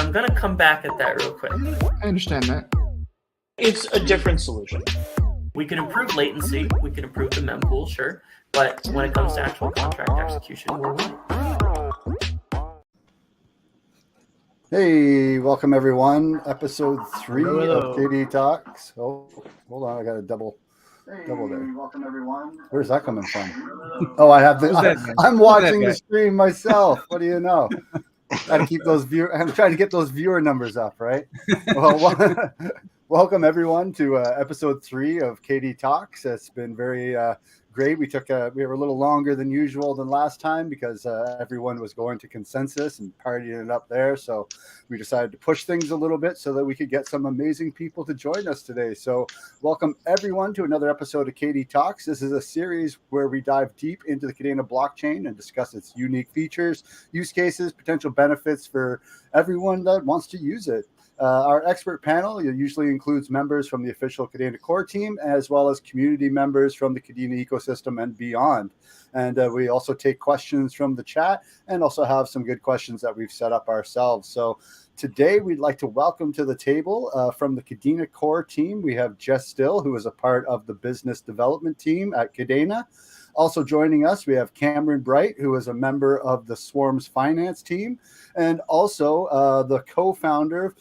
I'm going to come back at that real quick. I understand that. It's a different solution. We can improve latency. We can improve the mempool, sure. But when it comes to actual contract execution, we're right. Hey, welcome everyone. Episode 3 Hello. of KDTalks. Oh, hold on, I got a double there. Welcome everyone. Where's that coming from? Oh, I have I'm watching the stream myself. What do you know? Trying to keep those I'm trying to get those viewer numbers up, right? Well, welcome everyone to episode 3 of KDTalks. It's been very great. We were a little longer than usual than last time because everyone was going to consensus and partying it up there. So we decided to push things a little bit so that we could get some amazing people to join us today. So welcome everyone to another episode of KDTalks. This is a series where we dive deep into the Kadena blockchain and discuss its unique features, use cases, potential benefits for everyone that wants to use it. Our expert panel usually includes members from the official Kadena core team, as well as community members from the Kadena ecosystem and beyond. And we also take questions from the chat and also have some good questions that we've set up ourselves. So today we'd like to welcome to the table from the Kadena core team, we have Jess Still, who is a part of the business development team at Kadena. Also joining us, we have Cameron Bright, who is a member of the Swarms finance team, and also the co-founders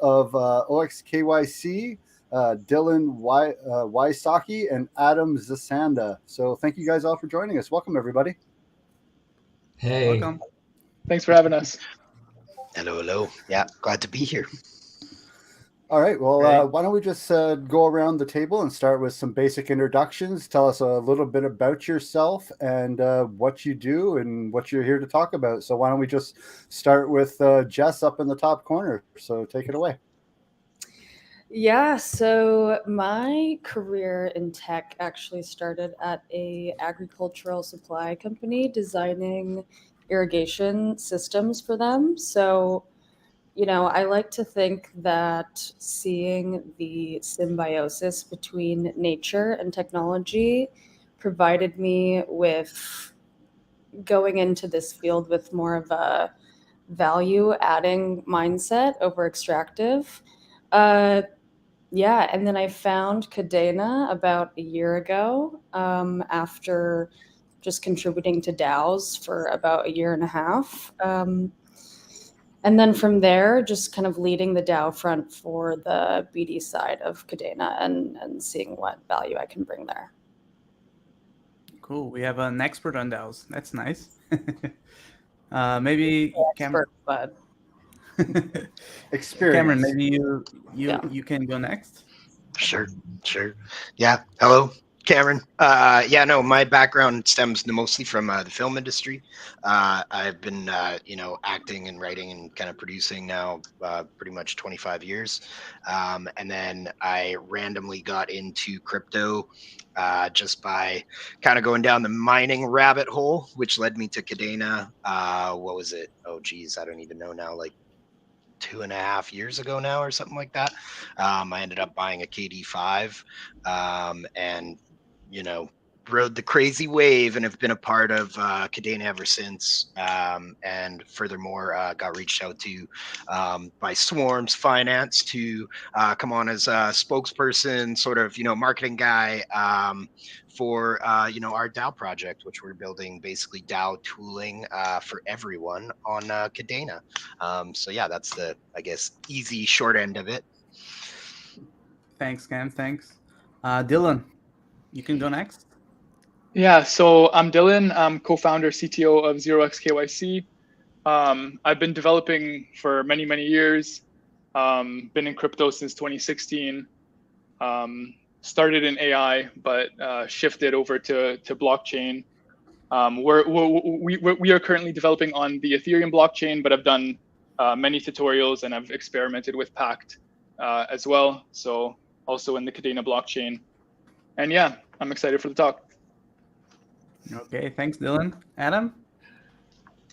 of OXKYC, Dylan Wysocki and Adam Zasanda. So thank you guys all for joining us. Welcome, everybody. Hey. Welcome. Thanks for having us. Hello. Yeah, glad to be here. All right. Well, why don't we just go around the table and start with some basic introductions. Tell us a little bit about yourself and what you do and what you're here to talk about. So why don't we just start with Jess up in the top corner. So take it away. Yeah, so my career in tech actually started at a agricultural supply company designing irrigation systems for them. So I like to think that seeing the symbiosis between nature and technology provided me with going into this field with more of a value-adding mindset over extractive. And then I found Kadena about a year ago after just contributing to DAOs for about a year and a half. And then from there, just kind of leading the DAO front for the BD side of Kadena and seeing what value I can bring there. Cool. We have an expert on DAOs. That's nice. Maybe Cameron. But Experience. Cameron, maybe you can go next. Sure. Yeah. Hello, Cameron. My background stems mostly from the film industry. I've been, acting and writing and kind of producing now pretty much 25 years. And then I randomly got into crypto just by kind of going down the mining rabbit hole, which led me to Kadena. What was it? Oh, geez, I don't even know now. Like 2.5 years ago now or something like that. I ended up buying a KD5 and rode the crazy wave and have been a part of Kadena ever since. And furthermore, got reached out to by Swarms Finance to come on as a spokesperson, sort of, marketing guy for, our DAO project, which we're building basically DAO tooling for everyone on Kadena. That's the, I guess, easy short end of it. Thanks, Cam. Thanks. Dylan, you can go next. Yeah, so I'm Dylan. I'm co-founder, CTO of 0xKYC. I've been developing for many, many years. Been in crypto since 2016. Started in AI, but shifted over to blockchain. We are currently developing on the Ethereum blockchain, but I've done many tutorials and I've experimented with Pact as well. So also in the Kadena blockchain. And yeah, I'm excited for the talk. Okay, thanks, Dylan. Adam?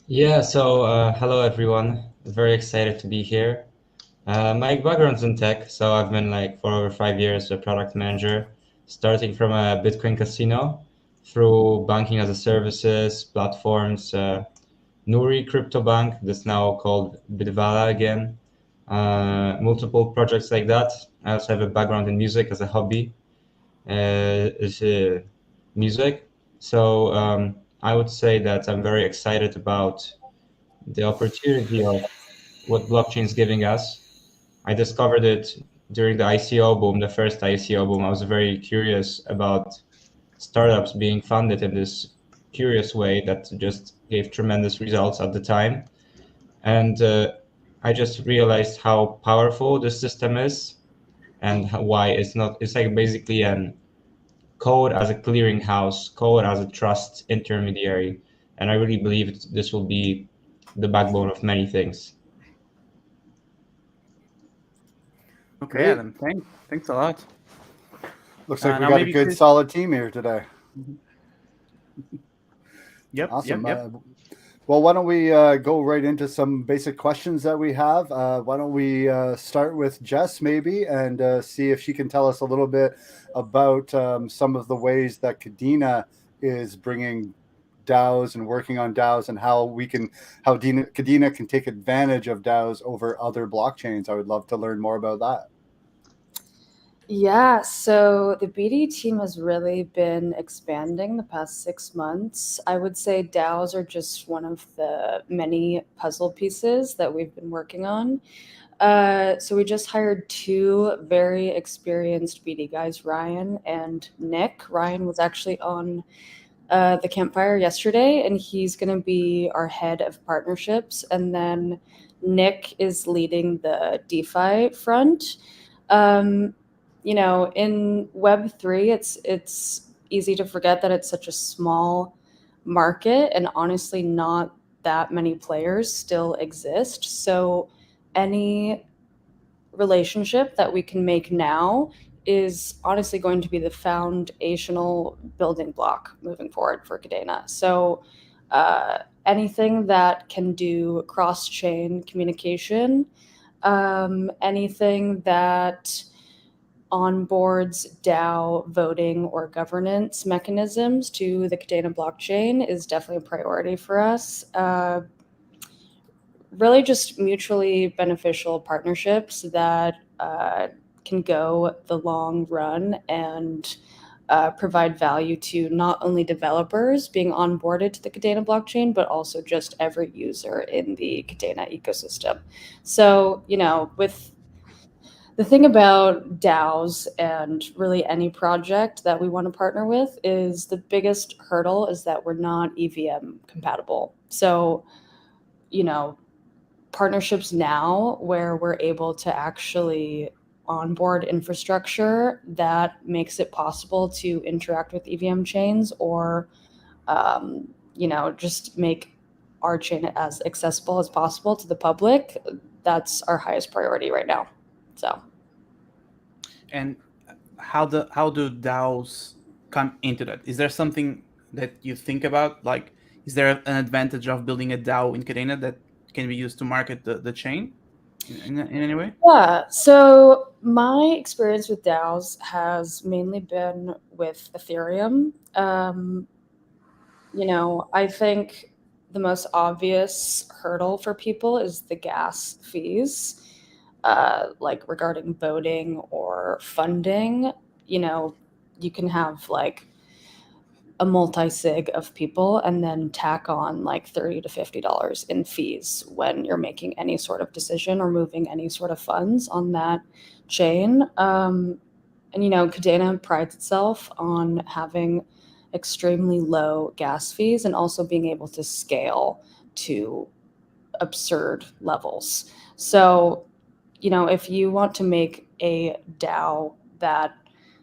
Yeah, so hello, everyone. Very excited to be here. My background's in tech, so I've been for over 5 years a product manager, starting from a Bitcoin casino through banking as a services, platforms, Nuri crypto bank that's now called Bitvala again. Multiple projects like that. I also have a background in music as a hobby. Is music. So I would say that I'm very excited about the opportunity of what blockchain is giving us. I discovered it during the ICO boom, the first ICO boom. I was very curious about startups being funded in this curious way that just gave tremendous results at the time. And I just realized how powerful this system is and why it's like basically an code as a clearinghouse, code as a trust intermediary. And I really believe this will be the backbone of many things. Okay, Great. Adam. Thanks a lot. Looks like we now got a maybe good, Chris- solid team here today. Yep. Awesome. Yep. Well, why don't we go right into some basic questions that we have? Why don't we start with Jess maybe and see if she can tell us a little bit about some of the ways that Kadena is bringing DAOs and working on DAOs and how Kadena can take advantage of DAOs over other blockchains. I would love to learn more about that. Yeah, so the BD team has really been expanding the past 6 months. I would say DAOs are just one of the many puzzle pieces that we've been working on. So we just hired 2 very experienced BD guys, Ryan and Nick. Ryan was actually on the campfire yesterday, and he's going to be our head of partnerships. And then Nick is leading the DeFi front. In Web3, it's easy to forget that it's such a small market, and honestly, not that many players still exist. So any relationship that we can make now is honestly going to be the foundational building block moving forward for Kadena. So anything that can do cross-chain communication, anything that onboards DAO voting or governance mechanisms to the Kadena blockchain is definitely a priority for us. Really just mutually beneficial partnerships that can go the long run and provide value to not only developers being onboarded to the Kadena blockchain, but also just every user in the Kadena ecosystem. So, with the thing about DAOs and really any project that we want to partner with is the biggest hurdle is that we're not EVM compatible. So, partnerships now where we're able to actually onboard infrastructure that makes it possible to interact with EVM chains or, just make our chain as accessible as possible to the public. That's our highest priority right now. So, And how do DAOs come into that? Is there something that you think about? Like, is there an advantage of building a DAO in Kadena that can be used to market the chain in any way? Yeah. So my experience with DAOs has mainly been with Ethereum. I think the most obvious hurdle for people is the gas fees, like regarding voting or funding. You can have like a multi-sig of people and then tack on like $30 to $50 in fees when you're making any sort of decision or moving any sort of funds on that chain. Kadena prides itself on having extremely low gas fees and also being able to scale to absurd levels. So, if you want to make a DAO that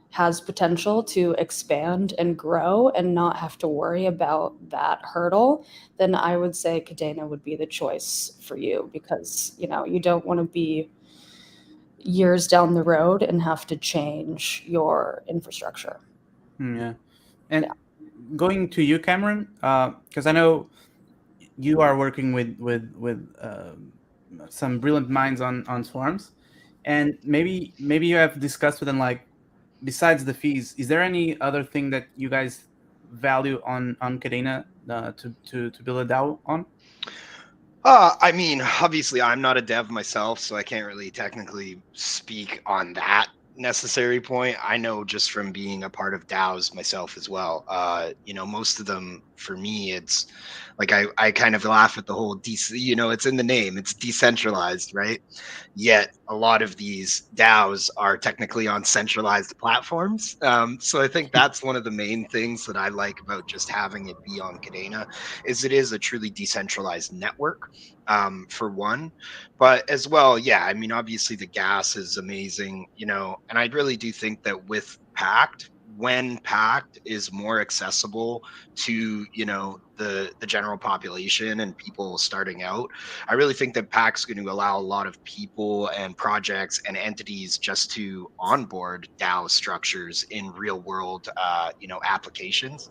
has potential to expand and grow and not have to worry about that hurdle, then I would say Kadena would be the choice for you because, you don't want to be years down the road and have to change your infrastructure. Yeah. And going to you, Cameron, because I know you are working with some brilliant minds on Swarms, and maybe you have discussed with them, like, besides the fees, is there any other thing that you guys value on Kadena to build a DAO on? I mean, obviously, I'm not a dev myself, so I can't really technically speak on that necessary point. I know just from being a part of DAOs myself as well. Most of them for me, it's like I kind of laugh at the whole it's in the name, it's decentralized, right? Yet a lot of these DAOs are technically on centralized platforms. So I think that's one of the main things that I like about just having it be on Kadena, is it is a truly decentralized network, for one. But as well, yeah, I mean, obviously the gas is amazing, and I really do think that with Pact, when Pact is more accessible to the general population and people starting out, I really think that Pact's going to allow a lot of people and projects and entities just to onboard DAO structures in real world applications.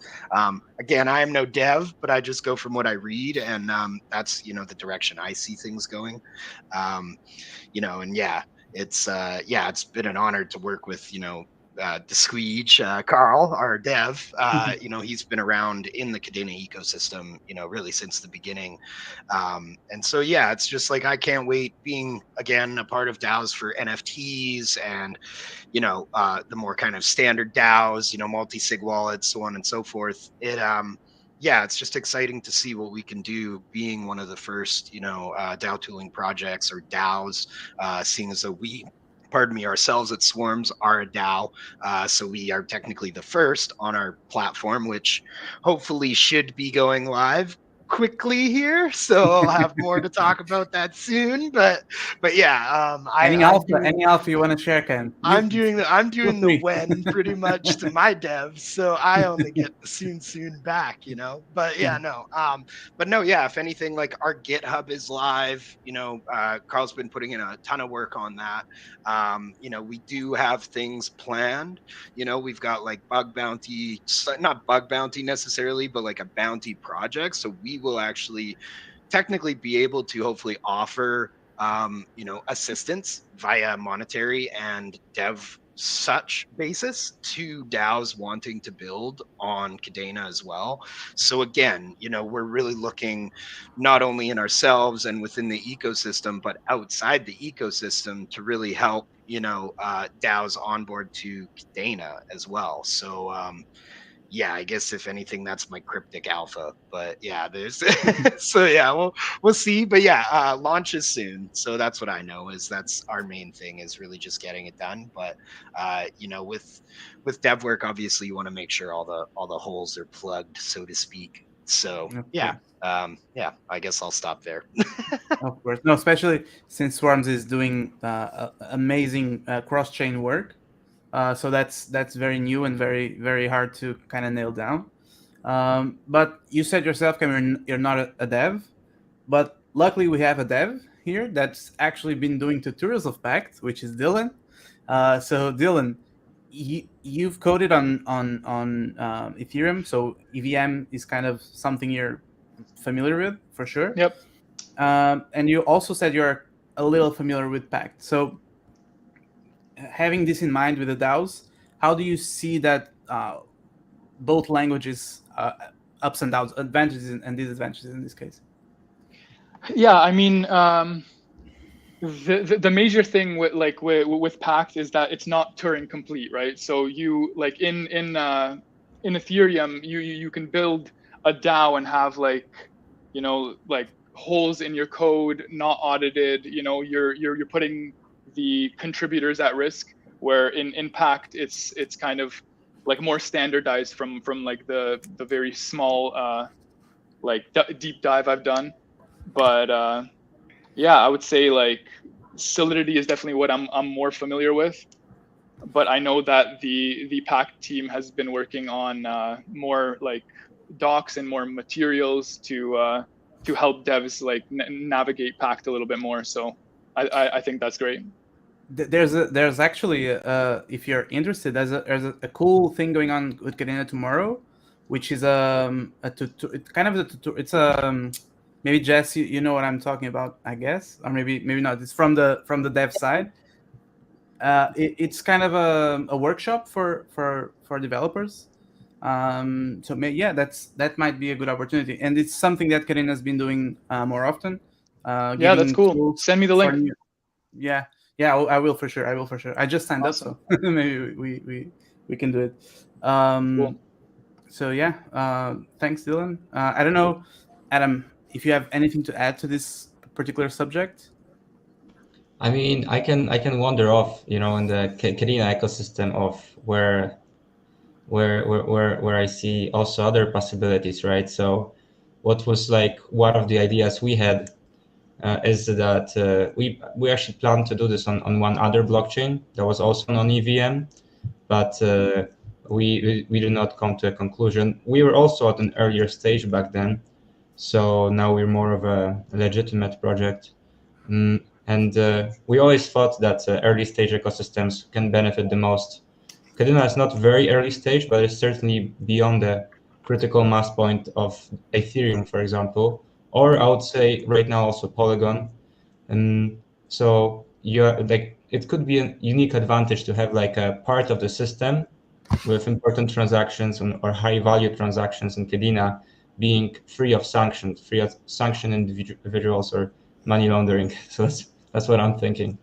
Again, I am no dev, but I just go from what I read, and that's the direction I see things going. And yeah, it's been an honor to work with the Squeege, Carl, our dev. He's been around in the Kadena ecosystem, really since the beginning. And so, yeah, it's just like, I can't wait being, again, a part of DAOs for NFTs and, the more kind of standard DAOs, multi-sig wallets, so on and so forth. It's just exciting to see what we can do being one of the first, DAO tooling projects or DAOs, seeing as though ourselves at Swarms are a DAO. So we are technically the first on our platform, which hopefully should be going live quickly here. So I'll have more to talk about that soon. But yeah, Any alpha you want to share, Ken? I'm doing the when pretty much to my devs, so I only get the soon back, But yeah, no. But no, yeah. If anything, like, our GitHub is live. Carl's been putting in a ton of work on that. We do have things planned. We've got like bug bounty, not bug bounty necessarily, but like a bounty project. So we will actually technically be able to hopefully offer assistance via monetary and dev such basis to DAOs wanting to build on Kadena as well. So again, we're really looking not only in ourselves and within the ecosystem, but outside the ecosystem to really help, DAOs onboard to Kadena as well. So, yeah, I guess if anything, that's my cryptic alpha. But yeah, there's so yeah, we'll see. But yeah, launch is soon. So that's what I know, is that's our main thing, is really just getting it done. But with dev work, obviously you want to make sure all the holes are plugged, so to speak. So yeah. I guess I'll stop there. Of course. No, especially since Swarms is doing amazing cross-chain work. So that's very new and very, very hard to kind of nail down. But you said yourself, Cameron, you're not a dev, but luckily we have a dev here that's actually been doing tutorials of Pact, which is Dylan. So Dylan, you've coded on Ethereum, so EVM is kind of something you're familiar with for sure. Yep. And you also said you're a little familiar with Pact. So having this in mind with the DAOs, how do you see that both languages, ups and downs, advantages and disadvantages in this case? Yeah, I mean, the major thing with Pact is that it's not Turing complete, right? So you, like, in Ethereum, you can build a DAO and have like holes in your code, not audited. You're putting the contributors at risk, where in Pact it's kind of like more standardized from like the very small deep dive I've done. But yeah, I would say like Solidity is definitely what I'm more familiar with, but I know that the Pact team has been working on more like docs and more materials to help devs like navigate Pact a little bit more. So I think that's great. There's actually if you're interested, there's a cool thing going on with Kadena tomorrow, which is maybe Jess, you know what I'm talking about, I guess, or maybe not. It's from the dev side. It's kind of a workshop for developers, That might be a good opportunity, and it's something that Kadena has been doing more often. Yeah, Giving that's cool. tools Send me the for link. Yeah, I will for sure. I just signed Awesome. up, so maybe we can do it. Cool. So yeah, thanks, Dylan. I don't know, Adam, if you have anything to add to this particular subject. I mean, I can wander off, in the Kadena ecosystem of where I see also other possibilities, right? So, what was like one of the ideas we had is that we actually planned to do this on one other blockchain that was also on EVM, but we did not come to a conclusion. We were also at an earlier stage back then, so now we're more of a legitimate project. And we always thought that early stage ecosystems can benefit the most. Kadena is not very early stage, but it's certainly beyond the critical mass point of Ethereum, for example, or I would say right now also Polygon. And so it could be a unique advantage to have like a part of the system with important transactions or high value transactions in Kadena being free of sanction individuals or money laundering. So that's what I'm thinking.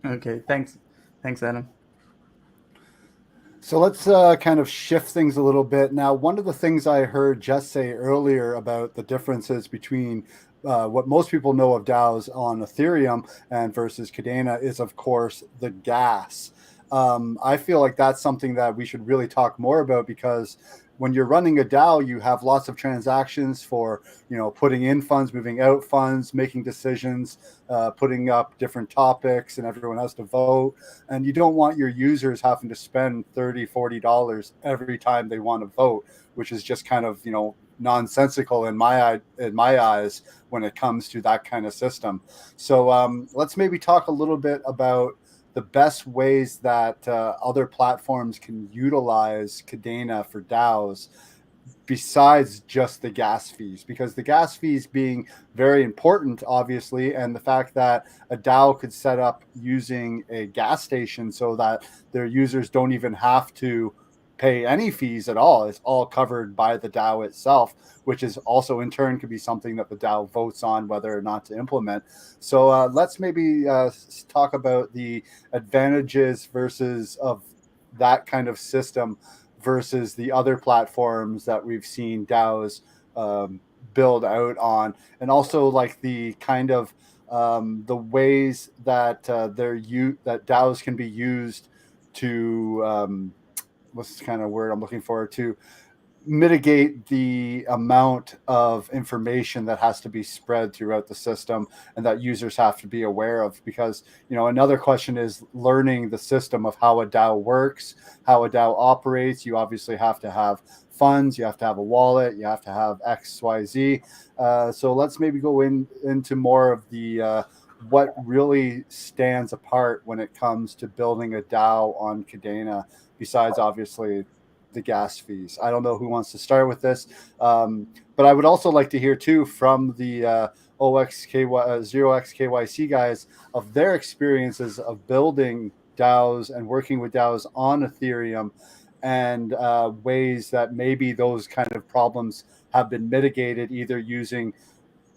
Okay, thanks, Adam. So let's kind of shift things a little bit. Now, one of the things I heard Jess say earlier about the differences between what most people know of DAOs on Ethereum and versus Kadena is, of course, the gas. I feel like that's something that we should really talk more about, because when you're running a DAO, you have lots of transactions for, putting in funds, moving out funds, making decisions, putting up different topics, and everyone has to vote. And you don't want your users having to spend $30, $40 every time they want to vote, which is just kind of, nonsensical in my eyes when it comes to that kind of system. So let's maybe talk a little bit about the best ways that other platforms can utilize Kadena for DAOs besides just the gas fees, because the gas fees being very important, obviously, and the fact that a DAO could set up using a gas station so that their users don't even have to pay any fees at all. It's all covered by the DAO itself, which is also in turn could be something that the DAO votes on whether or not to implement. So let's maybe talk about the advantages versus of that kind of system versus the other platforms that we've seen DAOs build out on, and also like the kind of the ways that that DAOs can be used to what's the kind of word I'm looking for, to mitigate the amount of information that has to be spread throughout the system and that users have to be aware of. Because, another question is learning the system of how a DAO works, how a DAO operates. You obviously have to have funds, you have to have a wallet, you have to have XYZ. So let's maybe go into more of the what really stands apart when it comes to building a DAO on Kadena, besides obviously the gas fees. I don't know who wants to start with this, but I would also like to hear too from the Zero-X-KYC guys of their experiences of building DAOs and working with DAOs on Ethereum, and ways that maybe those kind of problems have been mitigated, either using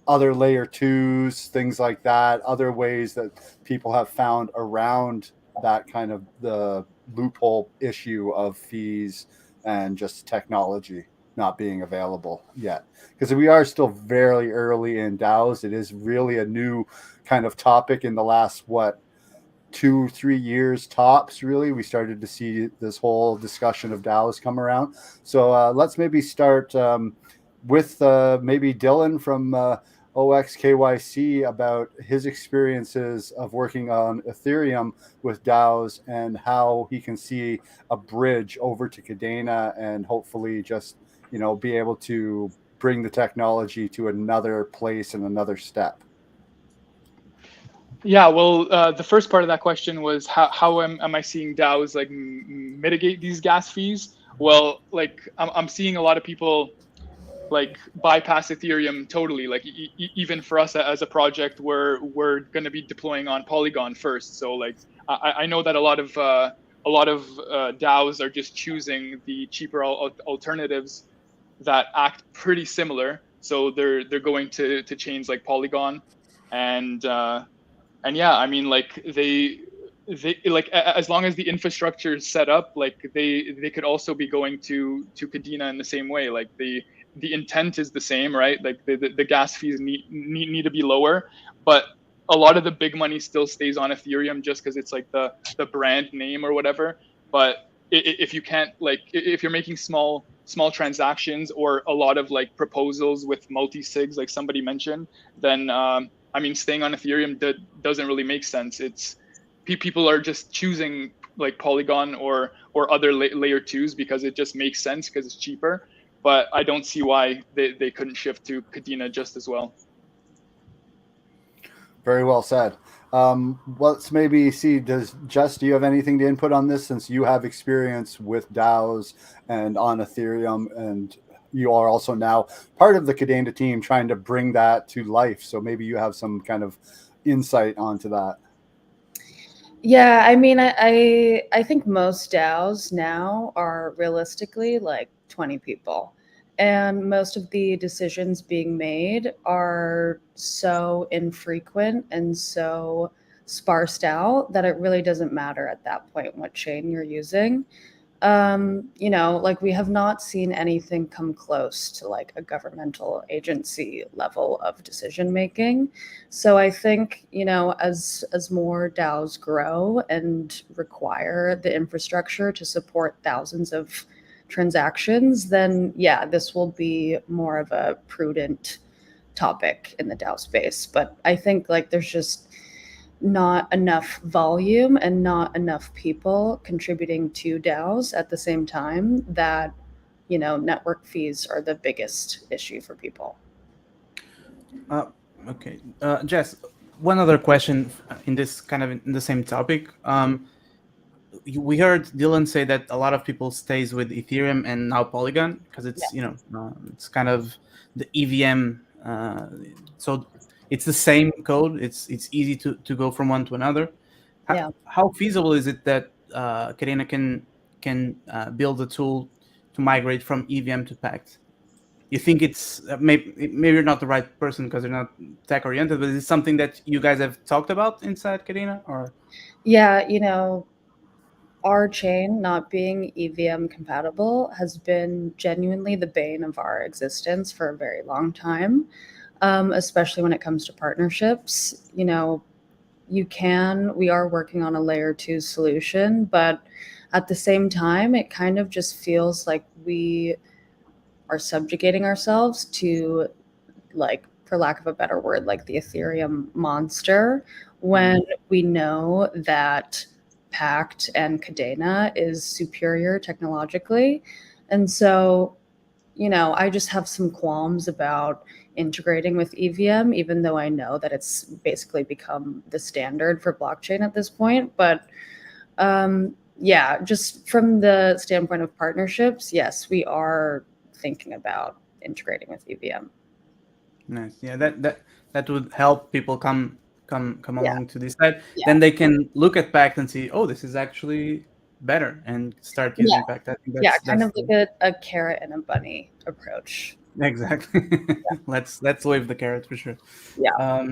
other layer twos, things like that, other ways that people have found around that kind of the loophole issue of fees and just technology not being available yet, because we are still very early in DAOs. It is really a new kind of topic in the last 2-3 years tops. Really, we started to see this whole discussion of DAOs come around. So let's maybe start with maybe Dylan from OXKYC about his experiences of working on Ethereum with DAOs and how he can see a bridge over to Kadena and hopefully just, be able to bring the technology to another place and another step. Yeah, well, the first part of that question was how am I seeing DAOs like mitigate these gas fees? Well, like I'm seeing a lot of people like bypass Ethereum totally. Like even for us as a project, we're going to be deploying on Polygon first. So like I know that a lot of a lot of DAOs are just choosing the cheaper alternatives that act pretty similar. So they're going to chains like Polygon, and yeah, I mean, like they like as long as the infrastructure is set up, like they could also be going to Kadena in the same way. Like the intent is the same, right? Like the gas fees need to be lower, but a lot of the big money still stays on Ethereum just because it's like the brand name or whatever. But if you can't, like, if you're making small transactions or a lot of like proposals with multi-sigs, like somebody mentioned, then I mean, staying on Ethereum doesn't really make sense. It's people are just choosing like Polygon or other layer twos because it just makes sense because it's cheaper. But I don't see why they couldn't shift to Kadena just as well. Very well said. Let's maybe see, do you have anything to input on this, since you have experience with DAOs and on Ethereum, and you are also now part of the Kadena team trying to bring that to life. So maybe you have some kind of insight onto that. Yeah, I mean, I think most DAOs now are realistically like 20 people. And most of the decisions being made are so infrequent and so sparsed out that it really doesn't matter at that point what chain you're using. Like we have not seen anything come close to like a governmental agency level of decision making. So I think, as more DAOs grow and require the infrastructure to support thousands of transactions, then yeah, this will be more of a prudent topic in the DAO space. But I think like there's just not enough volume and not enough people contributing to DAOs at the same time that, network fees are the biggest issue for people. Okay. Jess, one other question in this kind of in the same topic. We heard Dylan say that a lot of people stays with Ethereum and now Polygon because it's, it's kind of the EVM. So it's the same code. It's easy to go from one to another. How feasible is it that Kadena can build a tool to migrate from EVM to Pact? You think it's maybe you're not the right person because you're not tech oriented, but is it something that you guys have talked about inside Kadena? Or our chain not being EVM compatible has been genuinely the bane of our existence for a very long time. Especially when it comes to partnerships. We are working on a layer 2 solution, but at the same time, it kind of just feels like we are subjugating ourselves to, like, for lack of a better word, like the Ethereum monster, when we know that Pact and Kadena is superior technologically. And so, I just have some qualms about integrating with EVM, even though I know that it's basically become the standard for blockchain at this point. But just from the standpoint of partnerships, yes, we are thinking about integrating with EVM. Nice. Yeah, that would help people come along to this side. Then they can look at Pact and see, oh, this is actually better, and start using Pact. I think that's kind of like a carrot and a bunny approach. Exactly. Let's wave the carrot for sure. Yeah.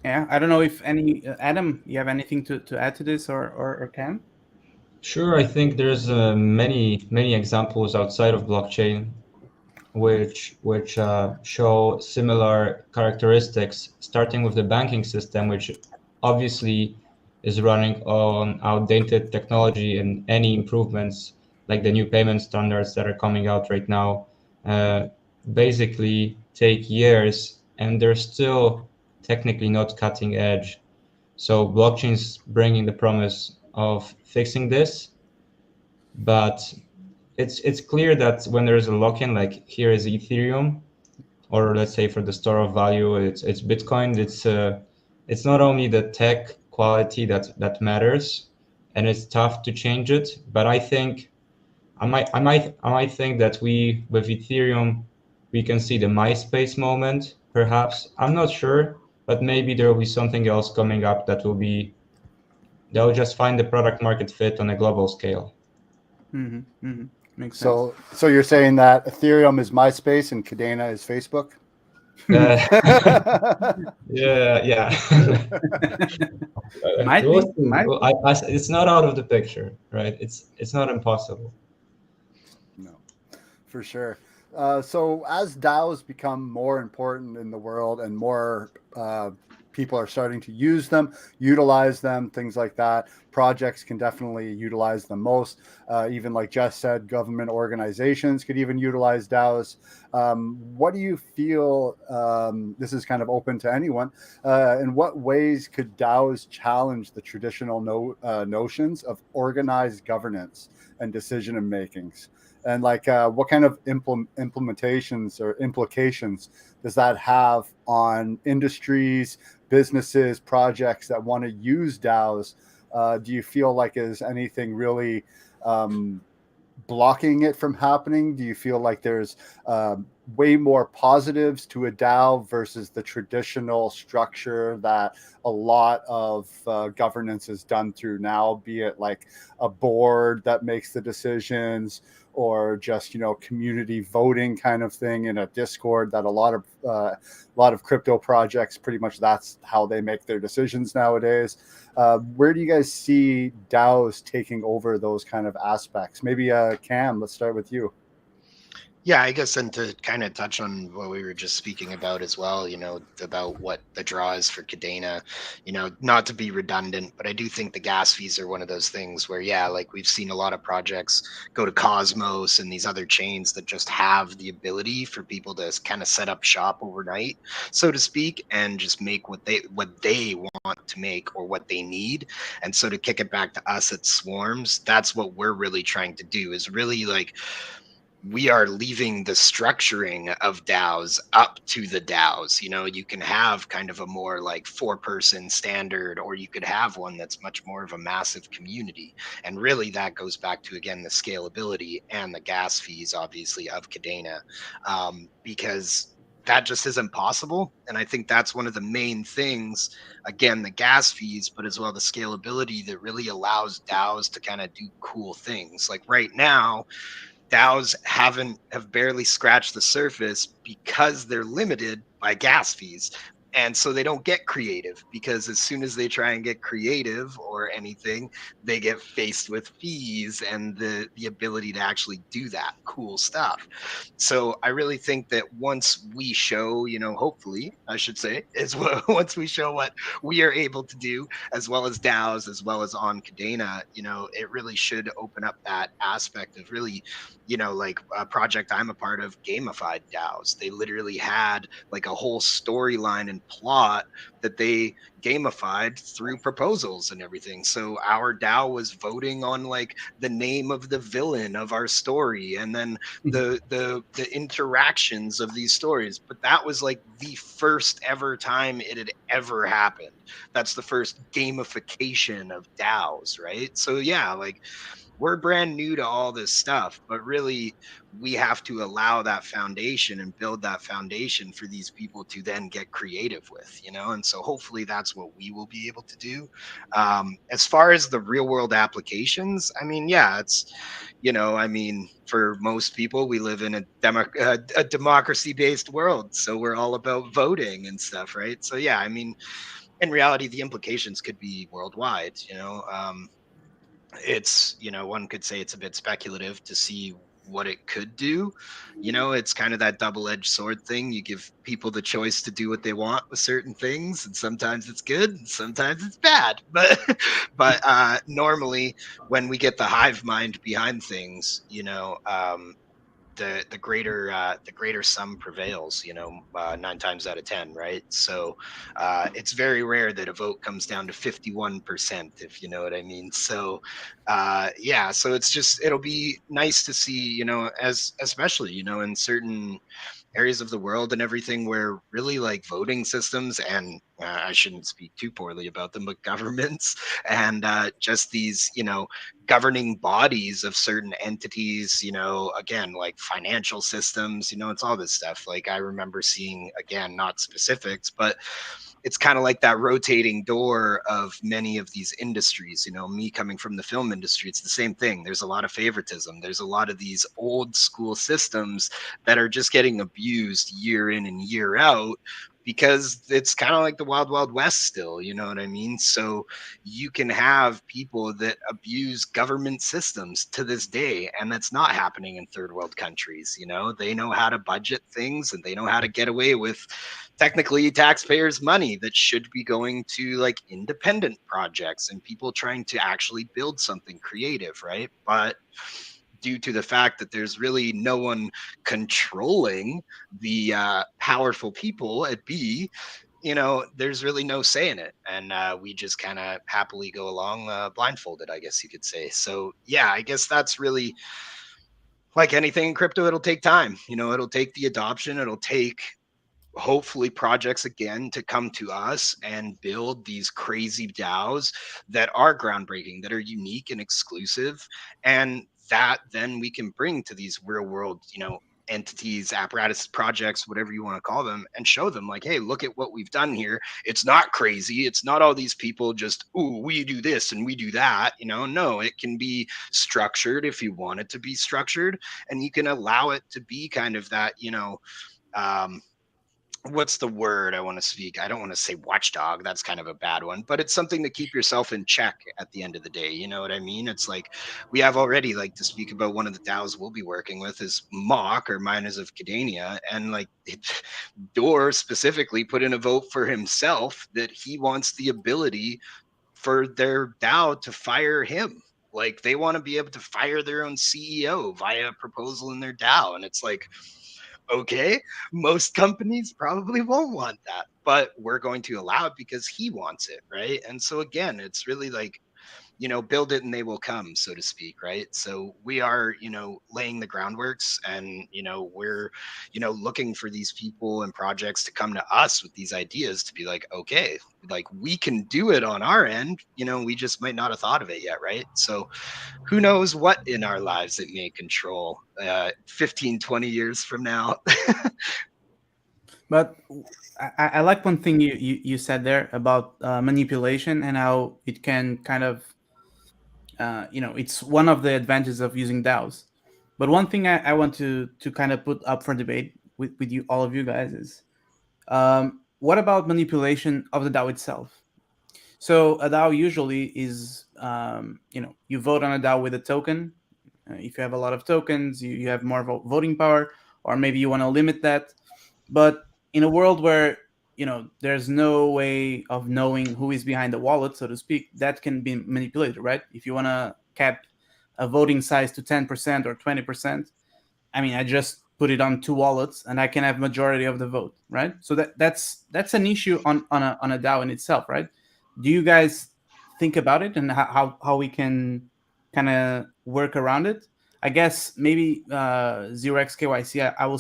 I don't know if Adam, you have anything to add to this or Cam? Sure, I think there's many examples outside of blockchain which show similar characteristics, starting with the banking system, which obviously is running on outdated technology, and any improvements like the new payment standards that are coming out right now basically take years, and they're still technically not cutting edge. So blockchain's bringing the promise of fixing this, but it's clear that when there's a lock-in, like here is Ethereum, or let's say for the store of value, it's Bitcoin. It's not only the tech quality that matters, and it's tough to change it. But I think I might think that with Ethereum we can see the MySpace moment, perhaps. I'm not sure, but maybe there will be something else coming up that will be they'll just find the product market fit on a global scale. Makes sense. So you're saying that Ethereum is MySpace and Kadena is Facebook? Yeah. Might We'll be. see. It's not out of the picture, right? It's not impossible. No, for sure. So as DAOs become more important in the world and more people are starting to use them, utilize them, things like that, projects can definitely utilize them most. Even like Jess said, government organizations could even utilize DAOs. What do you feel, this is kind of open to anyone, in what ways could DAOs challenge the traditional notions of organized governance and decision makings? And like, what kind of implementations or implications does that have on industries, businesses, projects that want to use DAOs? Do you feel like is anything really blocking it from happening? Do you feel like there's way more positives to a DAO versus the traditional structure that a lot of governance is done through now, be it like a board that makes the decisions, or just, community voting kind of thing in a Discord that a lot of crypto projects, pretty much that's how they make their decisions nowadays. Where do you guys see DAOs taking over those kind of aspects? Maybe Cam, let's start with you. Yeah, I guess, and to kind of touch on what we were just speaking about as well, about what the draw is for Kadena, not to be redundant, but I do think the gas fees are one of those things where, yeah, like we've seen a lot of projects go to Cosmos and these other chains that just have the ability for people to kind of set up shop overnight, so to speak, and just make what they want to make or what they need. And so to kick it back to us at Swarms, that's what we're really trying to do, is really like, we are leaving the structuring of DAOs up to the DAOs. You can have kind of a more like 4-person standard, or you could have one that's much more of a massive community. And really that goes back to, again, the scalability and the gas fees, obviously, of Kadena, because that just isn't possible. And I think that's one of the main things, again, the gas fees, but as well the scalability that really allows DAOs to kind of do cool things. Like right now, DAOs have barely scratched the surface because they're limited by gas fees. And so they don't get creative, because as soon as they try and get creative or anything, they get faced with fees and the ability to actually do that cool stuff. So I really think that once we show, hopefully, I should say, once we show what we are able to do, as well as DAOs, as well as on Kadena, it really should open up that aspect of really, like a project I'm a part of, gamified DAOs. They literally had like a whole storyline and plot that they gamified through proposals and everything. So our DAO was voting on like the name of the villain of our story, and then the interactions of these stories. But that was like the first ever time it had ever happened. That's the first gamification of DAOs, right? So yeah, like we're brand new to all this stuff, but really we have to allow that foundation and build that foundation for these people to then get creative with, and so hopefully that's what we will be able to do. As far as the real world applications, I mean, yeah, it's, for most people, we live in a democracy based world, so we're all about voting and stuff, right? So yeah, I mean, in reality, the implications could be worldwide. It's, one could say it's a bit speculative to see what it could do. It's kind of that double-edged sword thing. You give people the choice to do what they want with certain things, and sometimes it's good and sometimes it's bad. But normally when we get the hive mind behind things, the greater sum prevails, 9 times out of 10, right? So it's very rare that a vote comes down to 51%, if you know what I mean. So yeah, so it'll be nice to see, especially in certain areas of the world and everything, where really like voting systems, and I shouldn't speak too poorly about them, but governments and just these, governing bodies of certain entities, again, like financial systems, it's all this stuff. Like I remember seeing, again, not specifics, but it's kind of like that rotating door of many of these industries. You know, me coming from the film industry, it's the same thing. There's a lot of favoritism. There's a lot of these old school systems that are just getting abused year in and year out, because it's kind of like the wild, wild west still, you know what I mean? So you can have people that abuse government systems to this day, and that's not happening in third world countries. You know, they know how to budget things, and they know how to get away with technically taxpayers' money that should be going to like independent projects and people trying to actually build something creative, right? But due to the fact that there's really no one controlling the powerful people at B, you know, there's really no say in it. And we just kind of happily go along blindfolded, I guess you could say. So, yeah, I guess that's really like anything in crypto. It'll take time. You know, it'll take the adoption. It'll take hopefully projects again to come to us and build these crazy DAOs that are groundbreaking, that are unique and exclusive, and that then we can bring to these real world, you know, entities, apparatus, projects, whatever you want to call them, and show them like, hey, look at what we've done here. It's not crazy. It's not all these people just, ooh, we do this and we do that. You know, no, it can be structured if you want it to be structured, and you can allow it to be kind of that, you know, what's the word I want to speak? I don't want to say watchdog. That's kind of a bad one, but it's something to keep yourself in check at the end of the day. You know what I mean? It's like we have already, like, to speak about one of the DAOs we'll be working with is Mock, or Miners of Kadena. And like Door specifically put in a vote for himself that he wants the ability for their DAO to fire him. Like they want to be able to fire their own CEO via a proposal in their DAO. And it's like, okay, most companies probably won't want that, but we're going to allow it because he wants it, right? And so again, it's really like, you know, build it and they will come, so to speak, right? So we are, you know, laying the groundworks, and, you know, we're, you know, looking for these people and projects to come to us with these ideas to be like, okay, like we can do it on our end, you know, we just might not have thought of it yet, right? So who knows what in our lives it may control 15, 20 years from now. But I like one thing you said there about manipulation and how it can kind of, you know, it's one of the advantages of using DAOs. But one thing I want to kind of put up for debate with you, all of you guys, is what about manipulation of the DAO itself? So a DAO usually is, you know, you vote on a DAO with a token. If you have a lot of tokens, you have more voting power, or maybe you want to limit that. But in a world where, you know, there's no way of knowing who is behind the wallet, so to speak, that can be manipulated, right? If you want to cap a voting size to 10% or 20%, I mean, I just put it on 2 wallets and I can have majority of the vote, right? So that's an issue on a DAO in itself, right? Do you guys think about it and how we can kind of work around it? I guess maybe 0xKYC, I will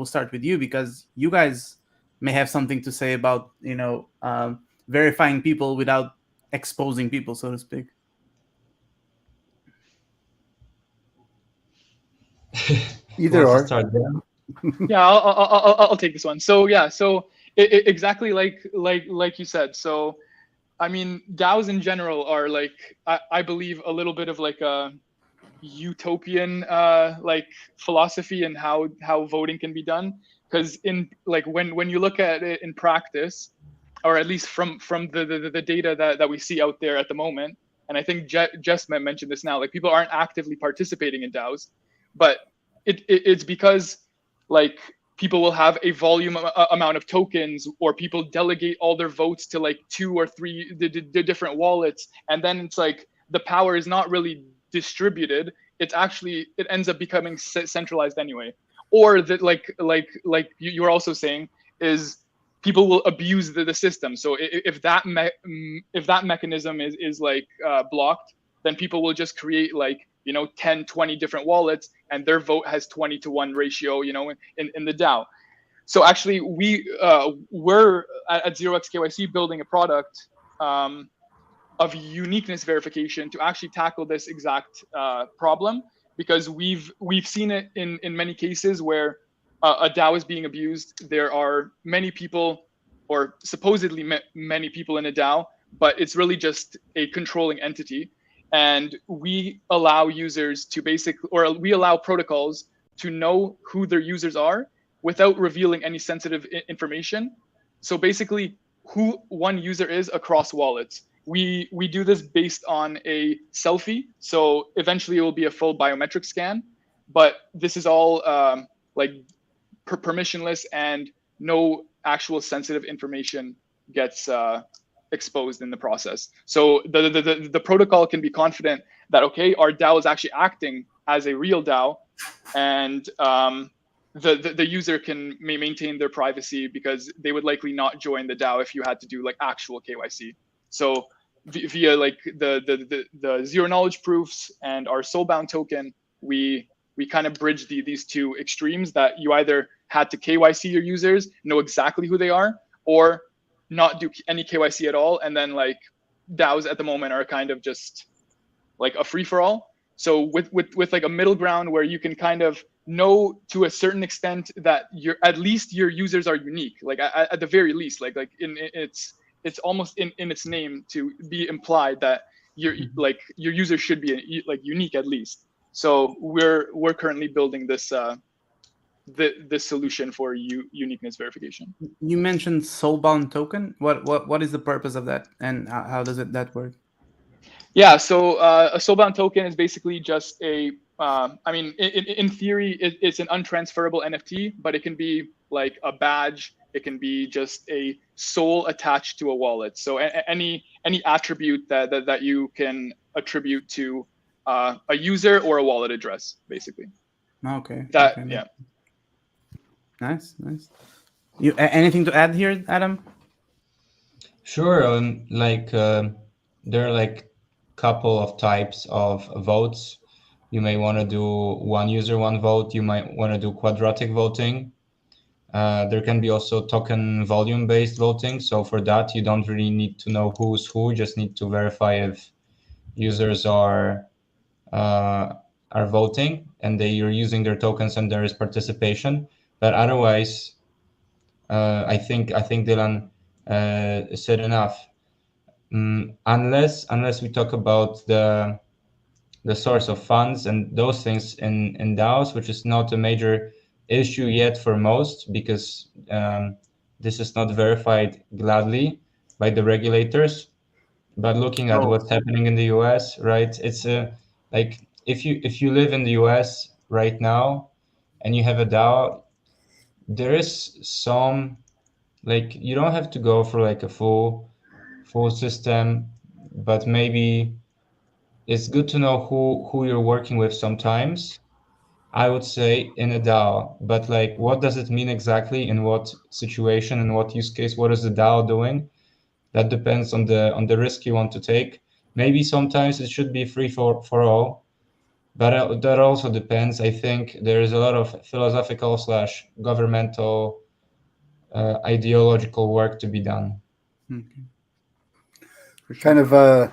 start with you, because you guys may have something to say about, you know, verifying people without exposing people, so to speak. Either Who wants or. to start there? Yeah, I'll take this one. So yeah, so exactly like you said. So I mean, DAOs in general are like, I believe, a little bit of like a utopian like philosophy and how voting can be done. Because in like when you look at it in practice, or at least from the data that we see out there at the moment, and I think Jess mentioned this now, like people aren't actively participating in DAOs, but it's because like people will have a volume amount of tokens, or people delegate all their votes to like 2 or 3 the different wallets, and then it's like the power is not really distributed. It's actually, it ends up becoming centralized anyway. Or that like you were also saying, is people will abuse the system. So if that mechanism is like blocked, then people will just create like, you know, 10, 20 different wallets, and their vote has 20-to-1 ratio, you know, in the DAO. So actually we're at 0xKYC building a product of uniqueness verification to actually tackle this exact problem, because we've seen it in many cases where a DAO is being abused. There are many people or supposedly many people in a DAO, but it's really just a controlling entity. And we allow users to we allow protocols to know who their users are without revealing any sensitive information. So basically, who one user is across wallets. We do this based on a selfie. So eventually it will be a full biometric scan, but this is all like permissionless, and no actual sensitive information gets exposed in the process. So the protocol can be confident that, okay, our DAO is actually acting as a real DAO, and the user may maintain their privacy, because they would likely not join the DAO if you had to do like actual KYC. So via like the zero knowledge proofs and our soulbound token, we kind of bridge these two extremes, that you either had to KYC your users, know exactly who they are, or not do any KYC at all. And then like DAOs at the moment are kind of just like a free for all. So with like a middle ground where you can kind of know to a certain extent that at least your users are unique, like at the very least, like it's almost in its name to be implied that your user should be like unique at least. So we're currently building this this solution for uniqueness verification. You mentioned soulbound token. What is the purpose of that, and how does that work? Yeah, so a soulbound token is basically just a, I mean, in theory, it's an untransferable NFT, but it can be like a badge. It can be just a soul attached to a wallet. So any attribute that you can attribute to a user or a wallet address, basically. Okay. That okay. Yeah. Nice. You anything to add here, Adam? Sure. There are like couple of types of votes. You may want to do one user, one vote. You might want to do quadratic voting. There can be also token volume based voting. So for that, you don't really need to know who's who. Just need to verify if users are voting and they are using their tokens and there is participation. But otherwise, I think Dylan said enough. Unless we talk about the source of funds and those things in DAOs, which is not a major issue yet for most, because this is not verified gladly by the regulators. But looking at what's happening in the US, right? It's like if you live in the US right now and you have a DAO, there is some, like, you don't have to go for like a full system, but maybe it's good to know who you're working with sometimes, I would say, in a DAO. But like, what does it mean exactly, in what situation, in what use case, what is the DAO doing? That depends on the risk you want to take. Maybe sometimes it should be free for all, but that also depends. I think there is a lot of philosophical / governmental ideological work to be done. Okay. Sure. Kind of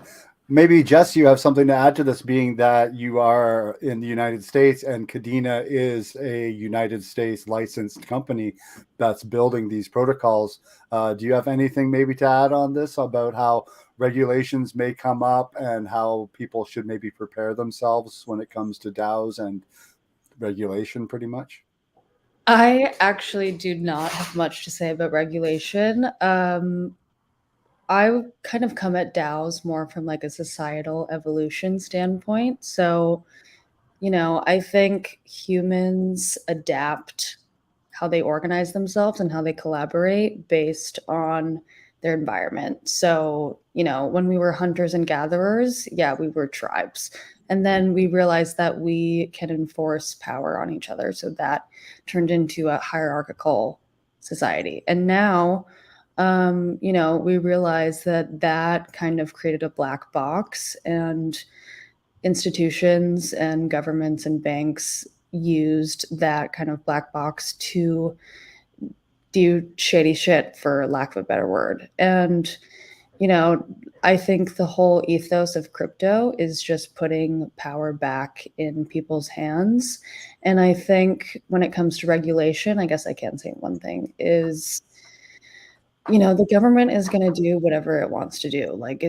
maybe Jess, you have something to add to this, being that you are in the United States and Kadena is a United States licensed company that's building these protocols. Do you have anything maybe to add on this about how regulations may come up and how people should maybe prepare themselves when it comes to DAOs and regulation, pretty much? I actually do not have much to say about regulation. I kind of come at DAOs more from like a societal evolution standpoint. So, I think humans adapt how they organize themselves and how they collaborate based on their environment. So, when we were hunters and gatherers, yeah, we were tribes. And then we realized that we can enforce power on each other. So that turned into a hierarchical society. And now, we realized that kind of created a black box, and institutions and governments and banks used that kind of black box to do shady shit, for lack of a better word. And, I think the whole ethos of crypto is just putting power back in people's hands. And I think when it comes to regulation, I guess I can say one thing is the government is going to do whatever it wants to do. Like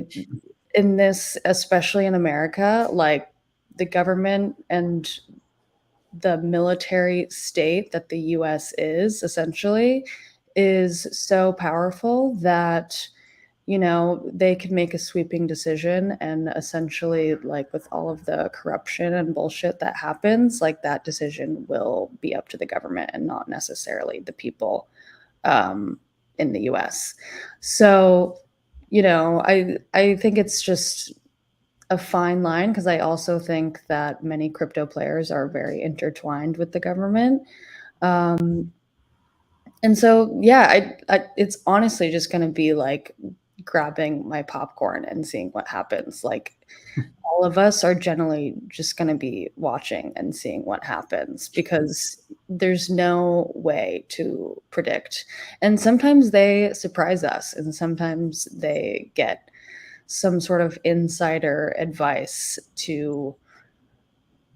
in this, especially in America, like the government and the military state that the US is essentially is so powerful that they could make a sweeping decision, and essentially, like with all of the corruption and bullshit that happens, like that decision will be up to the government and not necessarily the people in the US. So, I think it's just a fine line, because I also think that many crypto players are very intertwined with the government. And so, yeah, it's honestly just going to be like grabbing my popcorn and seeing what happens. Like, all of us are generally just going to be watching and seeing what happens, because there's no way to predict. And sometimes they surprise us, and sometimes they get some sort of insider advice to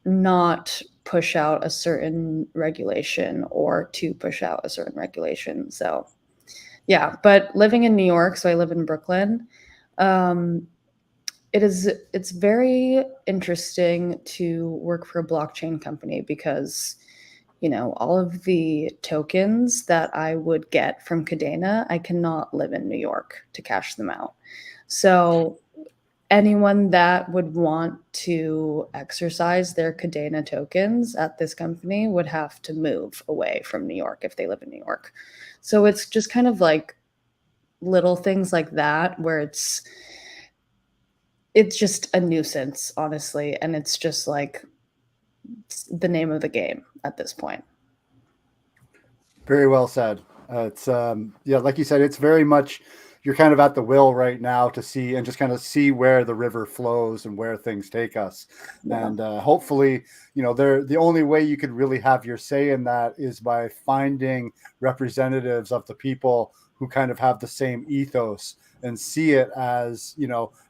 not push out a certain regulation or to push out a certain regulation. So, yeah, but living in New York, so I live in Brooklyn. It's very interesting to work for a blockchain company, because all of the tokens that I would get from Kadena, I cannot live in New York to cash them out. So anyone that would want to exercise their Kadena tokens at this company would have to move away from New York if they live in New York. So it's just kind of like little things like that where it's just a nuisance, honestly, and it's just like the name of the game at this point. Very well said. It's like you said, it's very much, you're kind of at the will right now to see and just kind of see where the river flows and where things take us. Yeah. And hopefully, the only way you could really have your say in that is by finding representatives of the people who kind of have the same ethos and see it as,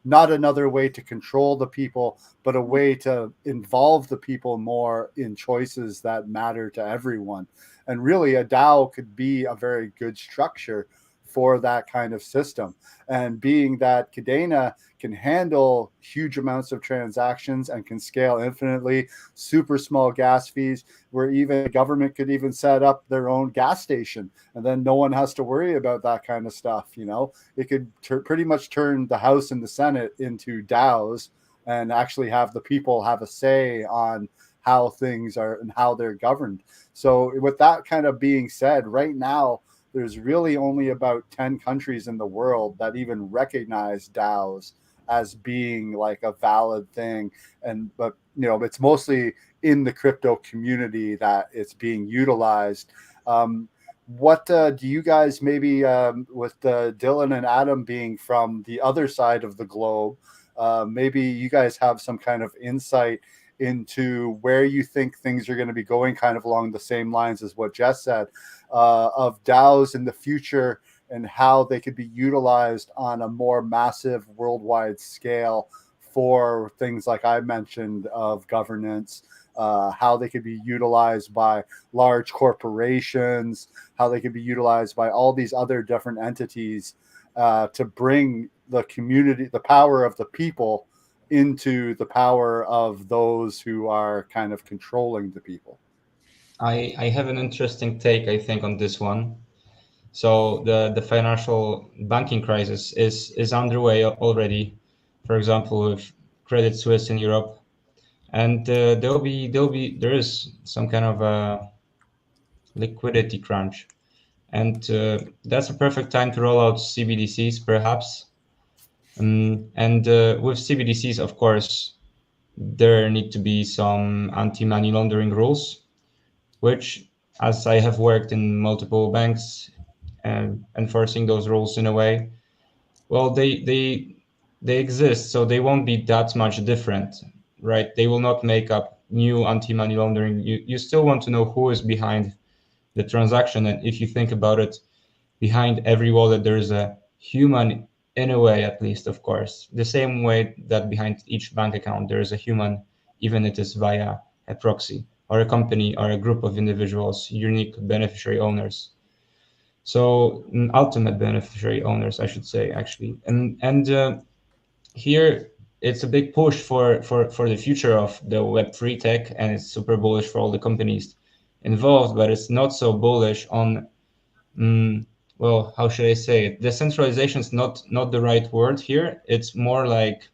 not another way to control the people, but a way to involve the people more in choices that matter to everyone. And really, a DAO could be a very good structure for that kind of system. And being that Kadena can handle huge amounts of transactions and can scale infinitely, super small gas fees, where even the government could even set up their own gas station, and then no one has to worry about that kind of stuff. It could pretty much turn the House and the Senate into DAOs and actually have the people have a say on how things are and how they're governed. So with that kind of being said, right now, there's really only about 10 countries in the world that even recognize DAOs as being like a valid thing. But it's mostly in the crypto community that it's being utilized. What do you guys, maybe with Dylan and Adam being from the other side of the globe, maybe you guys have some kind of insight into where you think things are going to be going, kind of along the same lines as what Jess said, of DAOs in the future and how they could be utilized on a more massive worldwide scale for things like I mentioned of governance, how they could be utilized by large corporations, how they could be utilized by all these other different entities to bring the community, the power of the people, into the power of those who are kind of controlling the people. I have an interesting take, I think, on this one. So the financial banking crisis is underway already. For example, with Credit Suisse in Europe, and there is some kind of a liquidity crunch, and that's a perfect time to roll out CBDCs, perhaps. And with CBDCs, of course, there need to be some anti-money laundering rules, which, as I have worked in multiple banks and enforcing those rules in a way, well, they exist, so they won't be that much different, right? They will not make up new anti-money laundering. You still want to know who is behind the transaction, and if you think about it, behind every wallet there is a human, in a way, at least, of course, the same way that behind each bank account there is a human, even if it is via a proxy or a company or a group of individuals, unique beneficiary owners. So ultimate beneficiary owners, I should say, actually. And here it's a big push for the future of the Web3 tech, and it's super bullish for all the companies involved, but it's not so bullish on, well, how should I say it? Decentralization is not the right word here. It's more like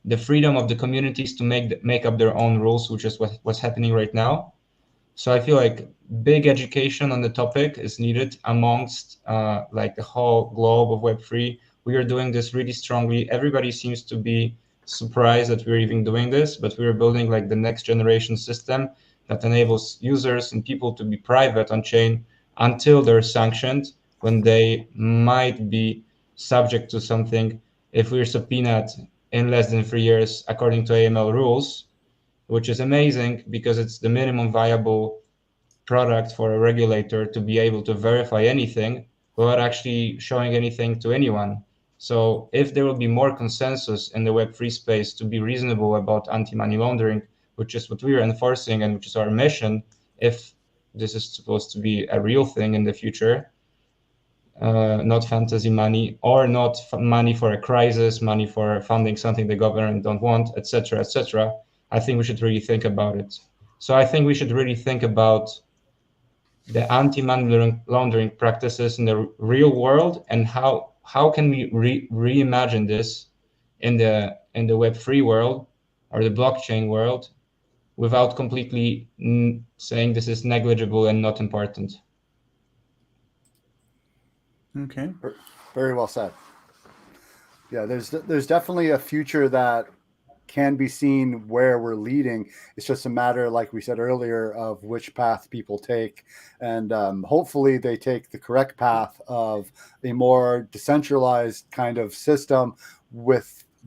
the freedom of the communities to make up their own rules, which is what's happening right now. So I feel like big education on the topic is needed amongst like the whole globe of Web3. We are doing this really strongly. Everybody seems to be surprised that we're even doing this, but we're building like the next generation system that enables users and people to be private on chain until they're sanctioned, when they might be subject to something if we're subpoenaed in less than 3 years according to AML rules, which is amazing because it's the minimum viable product for a regulator to be able to verify anything without actually showing anything to anyone. So if there will be more consensus in the Web3 space to be reasonable about anti-money laundering, which is what we are enforcing and which is our mission, if this is supposed to be a real thing in the future, not fantasy money, or not money for a crisis, money for funding something the government don't want, etc., etc., I think we should really think about it. So I think we should really think about the anti-money laundering practices in the real world, and how can we reimagine this in the Web3 world or the blockchain world without completely saying this is negligible and not important. Okay. Very well said. Yeah, there's definitely a future that can be seen where we're leading. It's just a matter, like we said earlier, of which path people take, and hopefully they take the correct path of a more decentralized kind of system,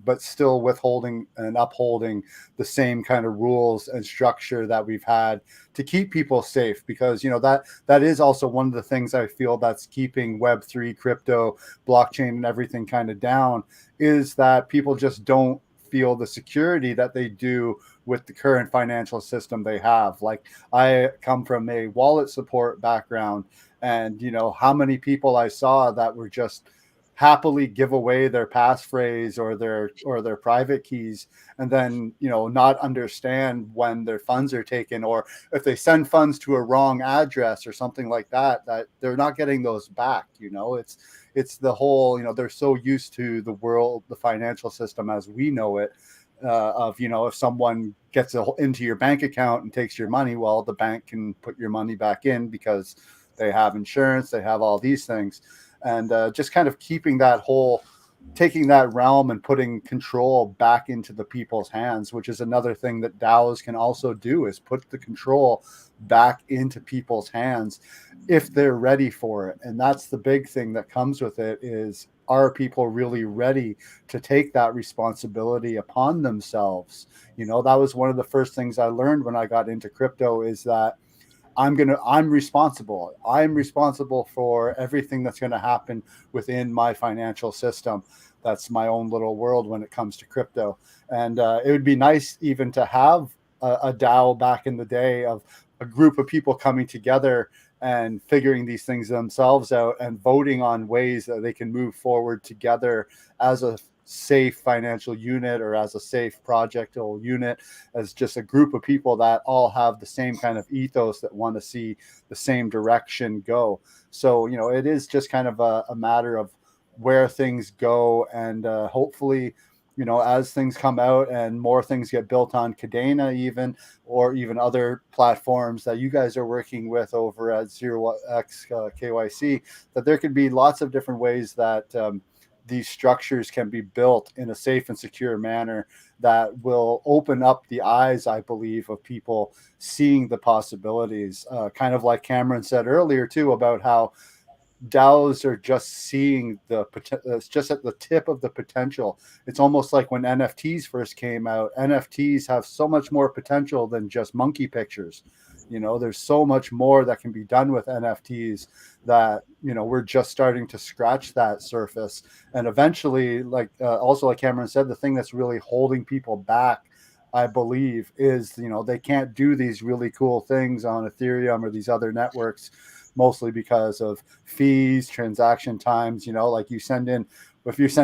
but still withholding and upholding the same kind of rules and structure that we've had to keep people safe, because that is also one of the things I feel that's keeping Web3, crypto, blockchain, and everything kind of down, is that people just don't feel the security that they do with the current financial system they have. Like, I come from a wallet support background, and how many people I saw that were just happily give away their passphrase or their private keys, and then not understand when their funds are taken, or if they send funds to a wrong address or something like that they're not getting those back. It's the whole, they're so used to the financial system as we know it, of if someone gets into your bank account and takes your money, well, the bank can put your money back in because they have insurance, they have all these things. And just kind of taking that realm and putting control back into the people's hands, which is another thing that DAOs can also do, is put the control back into people's hands if they're ready for it. And that's the big thing that comes with it, is, are people really ready to take that responsibility upon themselves? That was one of the first things I learned when I got into crypto, is that I'm responsible. I'm responsible for everything that's going to happen within my financial system. That's my own little world when it comes to crypto. And it would be nice even to have a DAO back in the day, of a group of people coming together and figuring these things themselves out and voting on ways that they can move forward together as a safe financial unit, or as a safe projectile unit, as just a group of people that all have the same kind of ethos, that want to see the same direction go. So it is just kind of a matter of where things go, and hopefully as things come out and more things get built on Kadena, or even other platforms that you guys are working with over at 0x KYC, that there could be lots of different ways that these structures can be built in a safe and secure manner that will open up the eyes, I believe, of people seeing the possibilities. Kind of like Cameron said earlier too, about how DAOs are just seeing it's just at the tip of the potential. It's almost like when NFTs first came out. NFTs have so much more potential than just monkey pictures. There's so much more that can be done with NFTs that, we're just starting to scratch that surface. And eventually, also like Cameron said, the thing that's really holding people back, I believe, is, they can't do these really cool things on Ethereum or these other networks mostly because of fees, transaction times. Like if you send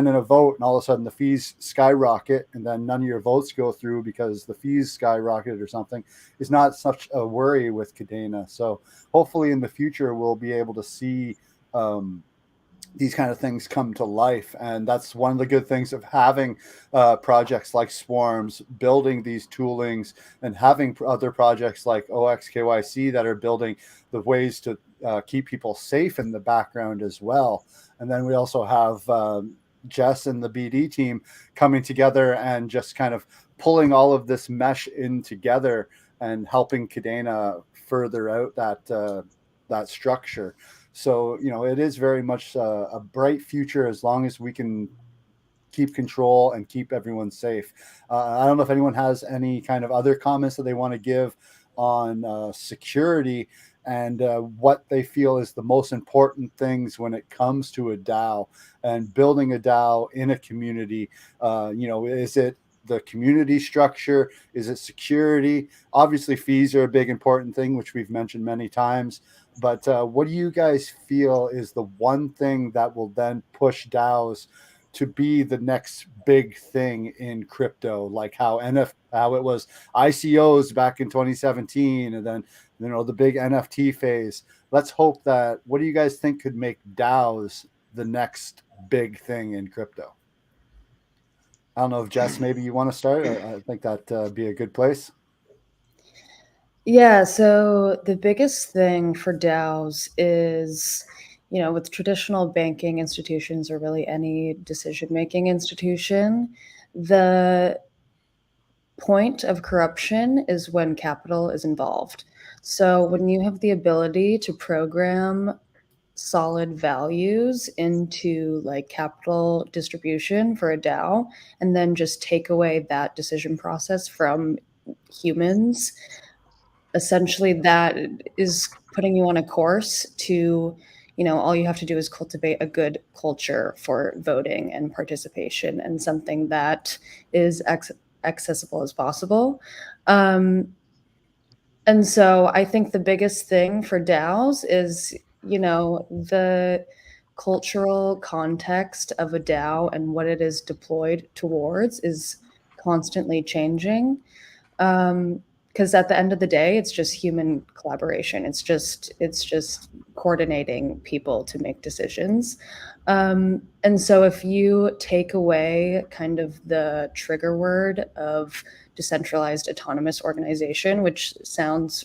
in a vote and all of a sudden the fees skyrocket and then none of your votes go through because the fees skyrocketed or something, is not such a worry with Kadena. So hopefully in the future we'll be able to see these kind of things come to life. And that's one of the good things of having projects like Swarms, building these toolings, and having other projects like OXKYC that are building the ways to keep people safe in the background as well. And then we also have Jess and the BD team coming together and just kind of pulling all of this mesh in together and helping Kadena further out that structure. So, it is very much a bright future as long as we can keep control and keep everyone safe. I don't know if anyone has any kind of other comments that they want to give on security and what they feel is the most important things when it comes to a DAO and building a DAO in a community. Is it the community structure? Is it security? Obviously, fees are a big important thing, which we've mentioned many times. But what do you guys feel is the one thing that will then push DAOs to be the next big thing in crypto, like how it was ICOs back in 2017, and then the big NFT phase? Let's hope that. What do you guys think could make DAOs the next big thing in crypto? I don't know if Jess, maybe you want to start. I think that'd be a good place. Yeah, so the biggest thing for DAOs is, with traditional banking institutions or really any decision-making institution, the point of corruption is when capital is involved. So when you have the ability to program solid values into like capital distribution for a DAO and then just take away that decision process from humans, essentially that is putting you on a course to, all you have to do is cultivate a good culture for voting and participation and something that is accessible as possible. And so I think the biggest thing for DAOs is, the cultural context of a DAO and what it is deployed towards is constantly changing. Because at the end of the day, it's just human collaboration. It's just coordinating people to make decisions. And so if you take away kind of the trigger word of decentralized autonomous organization, which sounds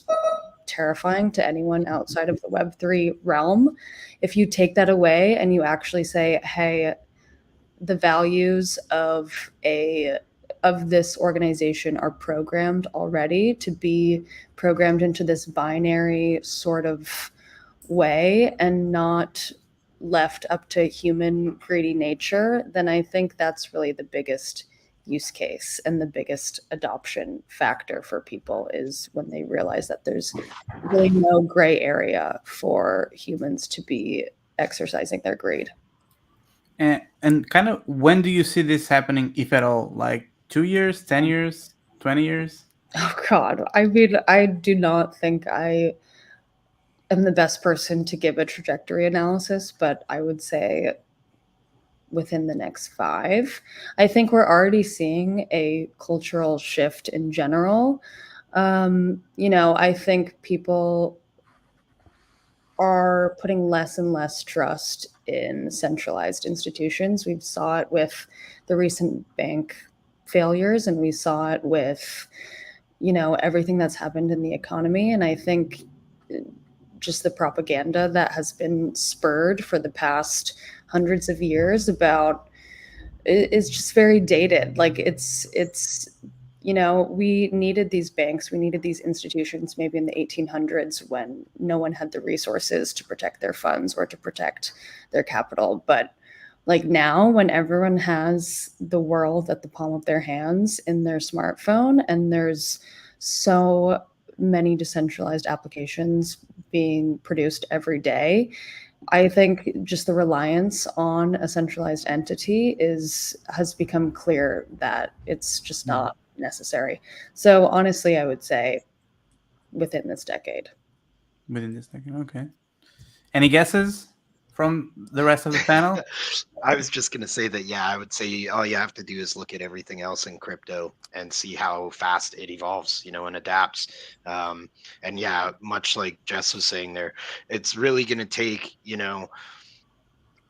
terrifying to anyone outside of the Web3 realm, if you take that away and you actually say, hey, the values of this organization are programmed already to be programmed into this binary sort of way and not left up to human greedy nature, then I think that's really the biggest use case and the biggest adoption factor for people is when they realize that there's really no gray area for humans to be exercising their greed. And kind of when do you see this happening, if at all? Like 2 years, 10 years, 20 years? Oh God, I mean, I do not think I am the best person to give a trajectory analysis, but I would say within the next 5. I think we're already seeing a cultural shift in general. I think people are putting less and less trust in centralized institutions. We saw it with the recent bank failures, and we saw it with, everything that's happened in the economy. And I think just the propaganda that has been spurred for the past hundreds of years about is just very dated. Like it's we needed these banks, we needed these institutions maybe in the 1800s when no one had the resources to protect their funds or to protect their capital. But like now, when everyone has the world at the palm of their hands in their smartphone, and there's so many decentralized applications being produced every day, I think just the reliance on a centralized entity has become clear that it's just not necessary. So honestly, I would say within this decade. Within this decade, okay. Any guesses from the rest of the panel? I was just going to say that, yeah, I would say all you have to do is look at everything else in crypto and see how fast it evolves, and adapts. And yeah, much like Jess was saying there, it's really going to take,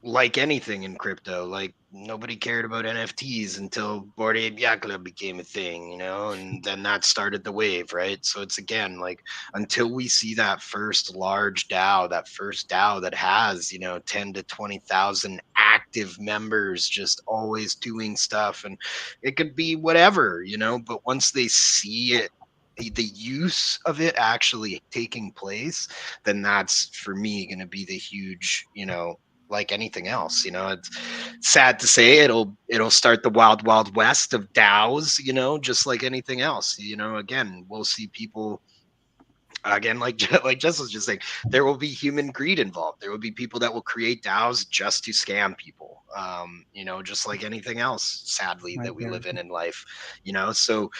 like anything in crypto, like nobody cared about NFTs until Bored Ape Yacht Club became a thing, and then that started the wave, right? So it's again like until we see that first large DAO, that first DAO that has 10 to 20,000 active members, just always doing stuff, and it could be whatever, but once they see it, the use of it actually taking place, then that's for me going to be the huge, like anything else, it's sad to say it'll start the wild west of DAOs, just like anything else, again, we'll see people again, like Jess was just saying, there will be human greed involved. There will be people that will create DAOs just to scam people, just like anything else, sadly, that we live in life, so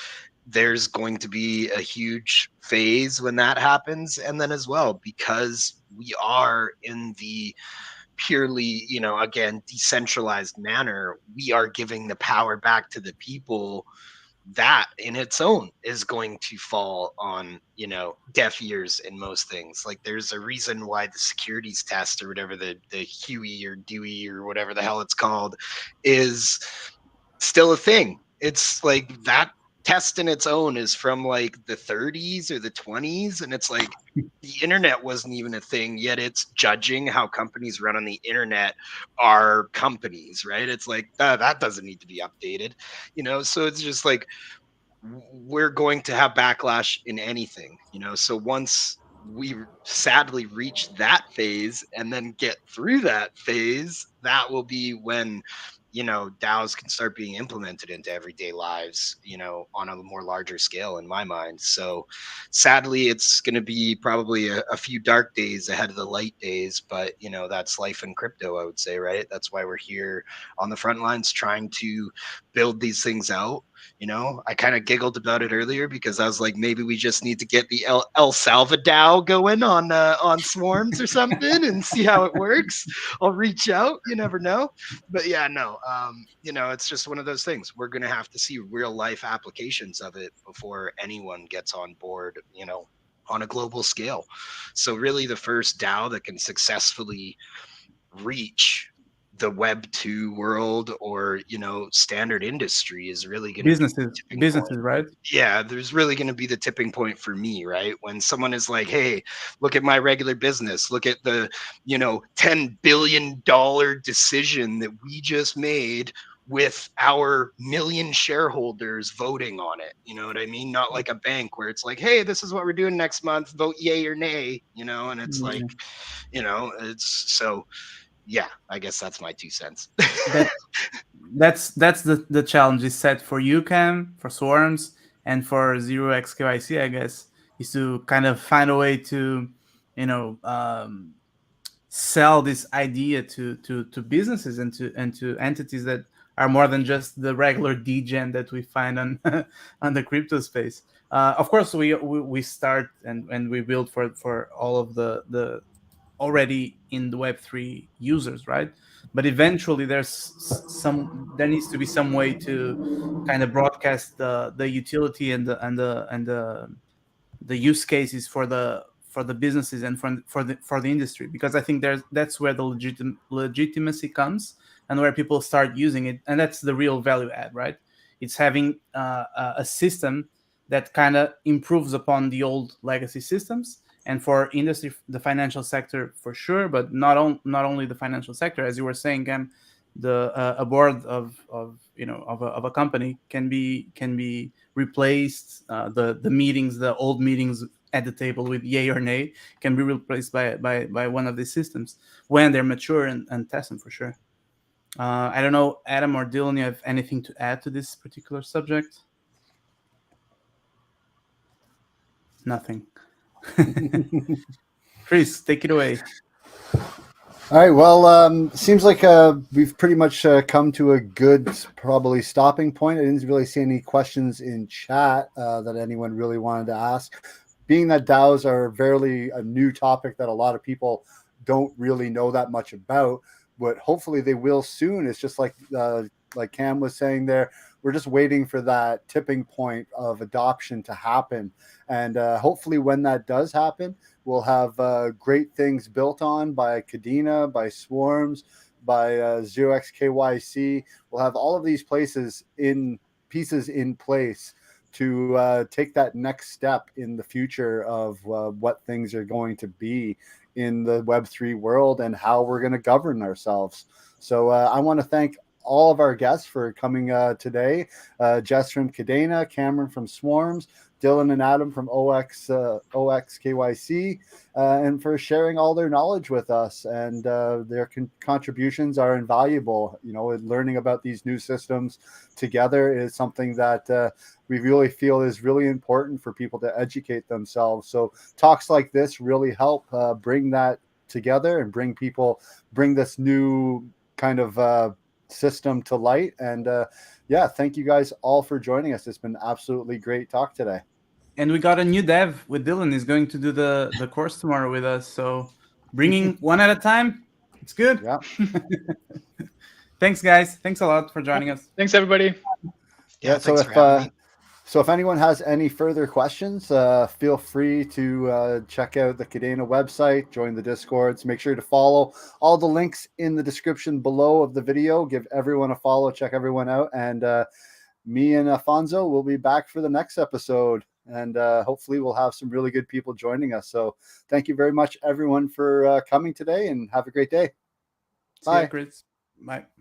there's going to be a huge phase when that happens. And then as well, because we are in the purely, again, decentralized manner, we are giving the power back to the people. That in its own is going to fall on, deaf ears in most things. Like there's a reason why the securities test or whatever, the Huey or Dewey or whatever the hell it's called, is still a thing. It's like that test in its own is from like the 30s or the 20s, and it's like the internet wasn't even a thing yet. It's judging how companies run on the internet are companies, right? It's like that doesn't need to be updated, so it's just like we're going to have backlash in anything, so once we sadly reach that phase and then get through that phase, that will be when DAOs can start being implemented into everyday lives, on a more larger scale in my mind. So sadly, it's going to be probably a few dark days ahead of the light days, but that's life in crypto, I would say, right? That's why we're here on the front lines trying to build these things out. I kind of giggled about it earlier because I was like, maybe we just need to get the El Salvador going on Swarms or something and see how it works. I'll reach out. You never know. But yeah, no, it's just one of those things. We're going to have to see real life applications of it before anyone gets on board, on a global scale. So really the first DAO that can successfully reach the Web 2 world or, standard industry is really going to be businesses, right? Yeah, there's really going to be the tipping point for me, right? When someone is like, hey, look at my regular business, look at the, $10 billion decision that we just made with our million shareholders voting on it. You know what I mean? Not like a bank where it's like, hey, this is what we're doing next month, vote yay or nay, and it's like, it's so, yeah, I guess that's my 2 cents. That's the challenge is set for UCAM, for Swarms, and for 0xKYC, I guess, is to kind of find a way to, sell this idea to businesses and to entities that are more than just the regular degen that we find on on the crypto space. Of course, we start and we build for all of the already in the Web3 users, right? But eventually there needs to be some way to kind of broadcast the utility and the use cases for the businesses and for the industry, because I think that's where the legitimacy comes and where people start using it, and that's the real value add, right? It's having a system that kind of improves upon the old legacy systems. And for industry, the financial sector for sure, but not only the financial sector, as you were saying, Cam, a board of a company can be replaced. The meetings, the old meetings at the table with yay or nay, can be replaced by one of these systems when they're mature and test them for sure. I don't know, Adam or Dylan, you have anything to add to this particular subject? Nothing. Chris, take it away. All right. Well, seems like we've pretty much come to a good, probably stopping point. I didn't really see any questions in chat that anyone really wanted to ask. Being that DAOs are barely a new topic that a lot of people don't really know that much about, but hopefully they will soon. It's just like Cam was saying there, we're just waiting for that tipping point of adoption to happen. And hopefully when that does happen, we'll have great things built on by Kadena, by Swarms, by 0xKYC. We'll have all of these pieces in place to take that next step in the future of what things are going to be in the Web3 world and how we're going to govern ourselves. So I want to thank all of our guests for coming today. Jess from Kadena, Cameron from Swarms, Dylan and Adam from OXKYC, and for sharing all their knowledge with us. And their contributions are invaluable. You know, learning about these new systems together is something that we really feel is really important for people to educate themselves. So talks like this really help bring that together and bring this new kind of system to light. And yeah, thank you guys all for joining us. It's been absolutely great talk today. And we got a new dev with Dylan. He's going to do the course tomorrow with us. So bringing one at a time, it's good. Yeah. Thanks, guys. Thanks a lot for joining us. Thanks, everybody. Yeah, so thanks for having me. So if anyone has any further questions, feel free to check out the Kadena website, join the Discords. Make sure to follow all the links in the description below of the video. Give everyone a follow, check everyone out. And me and Afonso will be back for the next episode. And hopefully we'll have some really good people joining us. So thank you very much, everyone, for coming today, and have a great day. Bye. See you, Chris. Bye.